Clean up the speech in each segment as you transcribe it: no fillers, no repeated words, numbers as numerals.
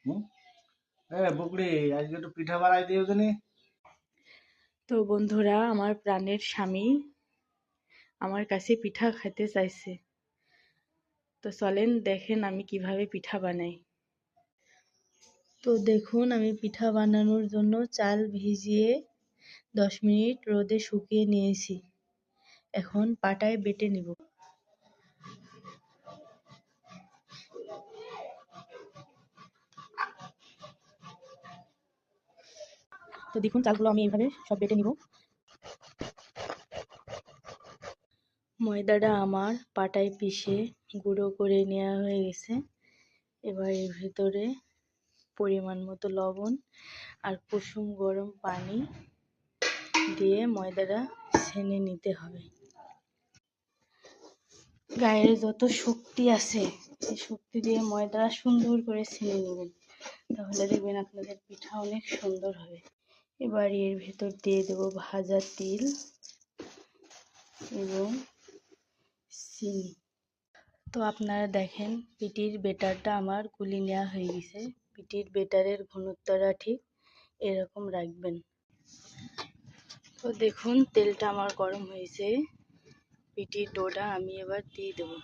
হুম? বকুড়ি, আজকে একটু পিঠা বানাই দিও জানি। তো বন্ধুরা, আমার প্রাণের স্বামী আমার কাছে পিঠা খেতে চাইছে। তো চলেন দেখেন আমি কিভাবে পিঠা বানাই। তো দেখুন, আমি পিঠা বানানোর জন্য চাল ভিজিয়ে 10 মিনিট রোদে শুকিয়ে নিয়েছি। এখন পাটায় বেটে নিব। তো দেখুন, চালগুলো আমি এইভাবে সব বেটে নিব। ময়দাটা আমার পাটায় পিষে গুঁড়ো করে নেওয়া হয়ে গেছে। এবার এর ভিতরে পরিমাণ মতো লবণ আর কুসুম গরম পানি দিয়ে ময়দাটা ছেনে নিতে হবে। গায়ের যত শক্তি আছে সেই শক্তি দিয়ে ময়দা সুন্দর করে ছেনে নেবেন, তাহলে দেখবেন আপনাদের পিঠা অনেক সুন্দর হবে। এবার এর ভেতর দিয়ে দেবো ভাজা তিল এবং চিনি। তো আপনারা দেখেন, পিঠির বেটারটা আমার গুলি নেওয়া হয়ে গেছে। পিঠির বেটারের ঘনত্বটা ঠিক এরকম রাখবেন। তো দেখুন, তেলটা আমার গরম হয়েছে। পিঠির ডোটা আমি এবার দিয়ে দেবো।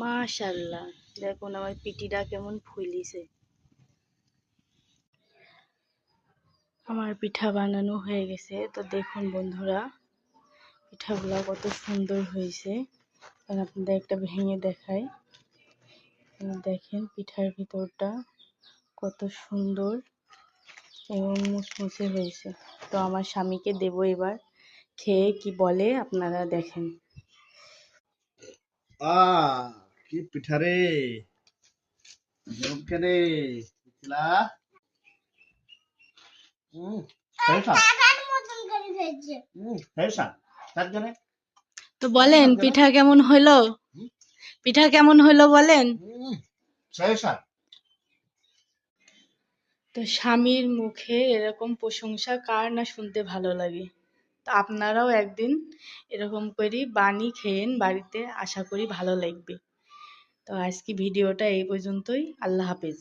মাশাআল্লাহ, দেখুন আমার পিঠিটা কেমন ফুলিছে। আমার পিঠা বানানো হয়ে গেছে। তো দেখুন বন্ধুরা, পিঠাগুলো কত সুন্দর হয়েছে। আপনাদের একটা ভেঙে দেখাই। দেখেন পিঠার ভিতরটা কত সুন্দর এবং মুচমুচে হয়েছে। তো আমার স্বামীকে দেব এবার, খেয়ে কি বলে আপনারা দেখেন। কি পিঠা রে, জমকে রে পিছলা। তো বলেন পিঠা কেমন হইলো? পিঠা কেমন হইলো বলেন? তো স্বামীর মুখে এরকম প্রশংসা কার না শুনতে ভালো লাগে। তো আপনারাও একদিন এরকম করে বানিয়ে খেয়েন বাড়িতে, আশা করি ভালো লাগবে। তো আজকে ভিডিওটা এই পর্যন্তই। আল্লাহ হাফেজ।